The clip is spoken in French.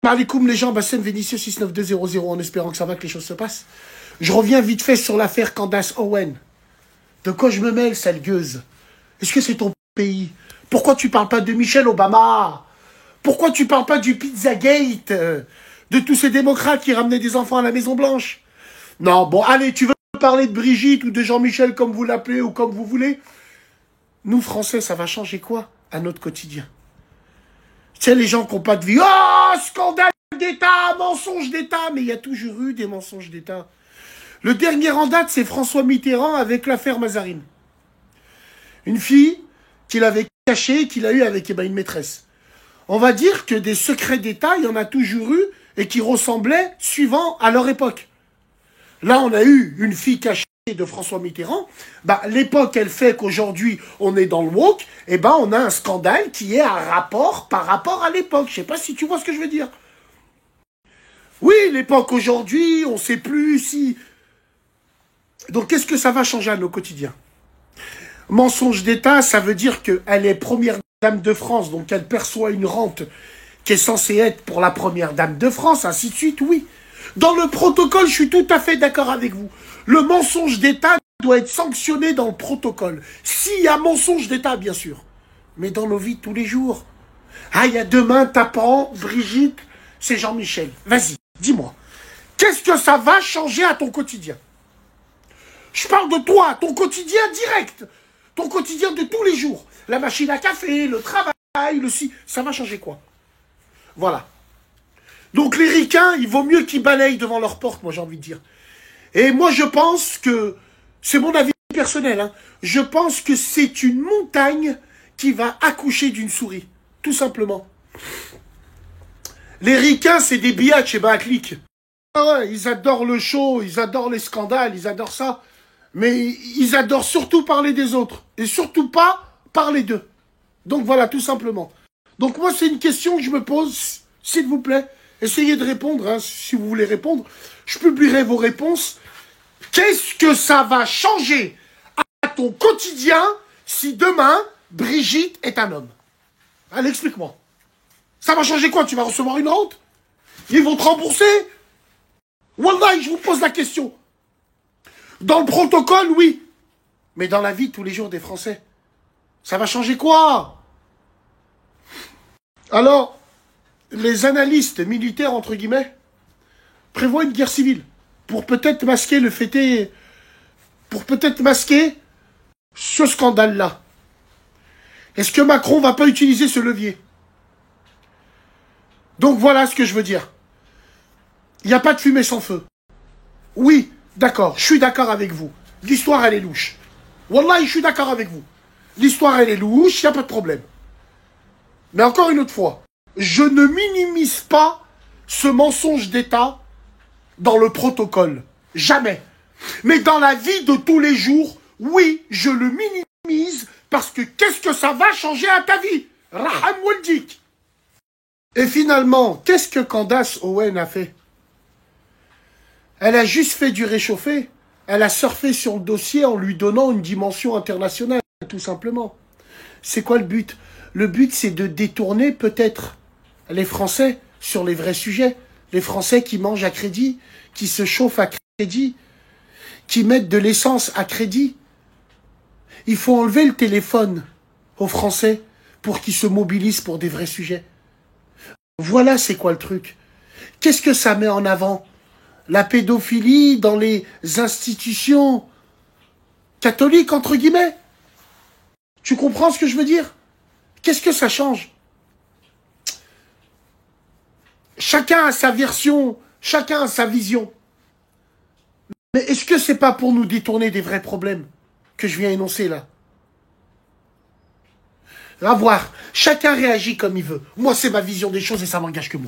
Alaikum les gens, Bassem Vénitieux 69200 en espérant que ça va, que les choses se passent. Je reviens vite fait sur l'affaire Candace Owen. De quoi je me mêle, sale gueuse? Est-ce que c'est ton pays? Pourquoi tu parles pas de Michelle Obama? Pourquoi tu parles pas du Pizzagate? De tous ces démocrates qui ramenaient des enfants à la Maison Blanche? Non, bon, allez, tu veux parler de Brigitte ou de Jean-Michel comme vous l'appelez ou comme vous voulez? Nous, Français, ça va changer quoi à notre quotidien? Tu sais, les gens qui n'ont pas de vie. Oh, scandale d'État, mensonge d'État. Mais il y a toujours eu des mensonges d'État. Le dernier en date, c'est François Mitterrand avec l'affaire Mazarine. Une fille qu'il avait cachée, qu'il a eue avec une maîtresse. On va dire que des secrets d'État, il y en a toujours eu et qui ressemblaient suivant à leur époque. Là, on a eu une fille cachée de François Mitterrand. Bah, l'époque, elle fait qu'aujourd'hui, on est dans le woke. Et ben, on a un scandale qui est un rapport par rapport à l'époque. Je sais pas si tu vois ce que je veux dire. Oui, l'époque aujourd'hui, on sait plus si... Donc, qu'est-ce que ça va changer à nos quotidiens? Mensonge d'État, ça veut dire qu'elle est première dame de France, donc elle perçoit une rente qui est censée être pour la première dame de France, ainsi de suite, oui. Dans le protocole, je suis tout à fait d'accord avec vous. Le mensonge d'État doit être sanctionné dans le protocole. S'il y a mensonge d'État, bien sûr. Mais dans nos vies de tous les jours. Ah, il y a demain, tapant, Brigitte, c'est Jean-Michel. Vas-y, dis-moi. Qu'est-ce que ça va changer à ton quotidien? Je parle de toi, ton quotidien direct. Ton quotidien de tous les jours. La machine à café, le travail, le si. Ça va changer quoi? Voilà. Donc les ricains, il vaut mieux qu'ils balayent devant leur porte, moi j'ai envie de dire. Et moi je pense que, c'est mon avis personnel, hein, je pense que c'est une montagne qui va accoucher d'une souris. Tout simplement. Les ricains, c'est des biatchs et ben à clic. Ah ouais, ils adorent le show, ils adorent les scandales, ils adorent ça. Mais ils adorent surtout parler des autres. Et surtout pas parler d'eux. Donc voilà, tout simplement. Donc moi, c'est une question que je me pose, s'il vous plaît. Essayez de répondre, hein, si vous voulez répondre. Je publierai vos réponses. Qu'est-ce que ça va changer à ton quotidien si demain, Brigitte est un homme? Allez, explique-moi. Ça va changer quoi? Tu vas recevoir une rente? Ils vont te rembourser? Wallah, je vous pose la question. Dans le protocole, oui. Mais dans la vie de tous les jours des Français, ça va changer quoi? Alors, les analystes militaires, entre guillemets, prévoient une guerre civile pour peut-être masquer le fait, pour peut-être masquer ce scandale-là. Est-ce que Macron va pas utiliser ce levier? Donc voilà ce que je veux dire. Il n'y a pas de fumée sans feu. Oui, d'accord, je suis d'accord avec vous. L'histoire, elle est louche. Wallah, je suis d'accord avec vous. L'histoire, elle est louche, il n'y a pas de problème. Mais encore une autre fois, je ne minimise pas ce mensonge d'État dans le protocole. Jamais. Mais dans la vie de tous les jours, oui, je le minimise parce que qu'est-ce que ça va changer à ta vie? Raham Waldik. Et finalement, qu'est-ce que Candace Owen a fait? Elle a juste fait du réchauffé. Elle a surfé sur le dossier en lui donnant une dimension internationale, tout simplement. C'est quoi le but? Le but, c'est de détourner peut-être les Français sur les vrais sujets. Les Français qui mangent à crédit, qui se chauffent à crédit, qui mettent de l'essence à crédit. Il faut enlever le téléphone aux Français pour qu'ils se mobilisent pour des vrais sujets. Voilà c'est quoi le truc. Qu'est-ce que ça met en avant? La pédophilie dans les institutions catholiques, entre guillemets. Tu comprends ce que je veux dire? Qu'est-ce que ça change? Chacun a sa version, chacun a sa vision. Mais est-ce que c'est pas pour nous détourner des vrais problèmes que je viens énoncer là? À voir. Chacun réagit comme il veut. Moi, c'est ma vision des choses et ça m'engage que moi.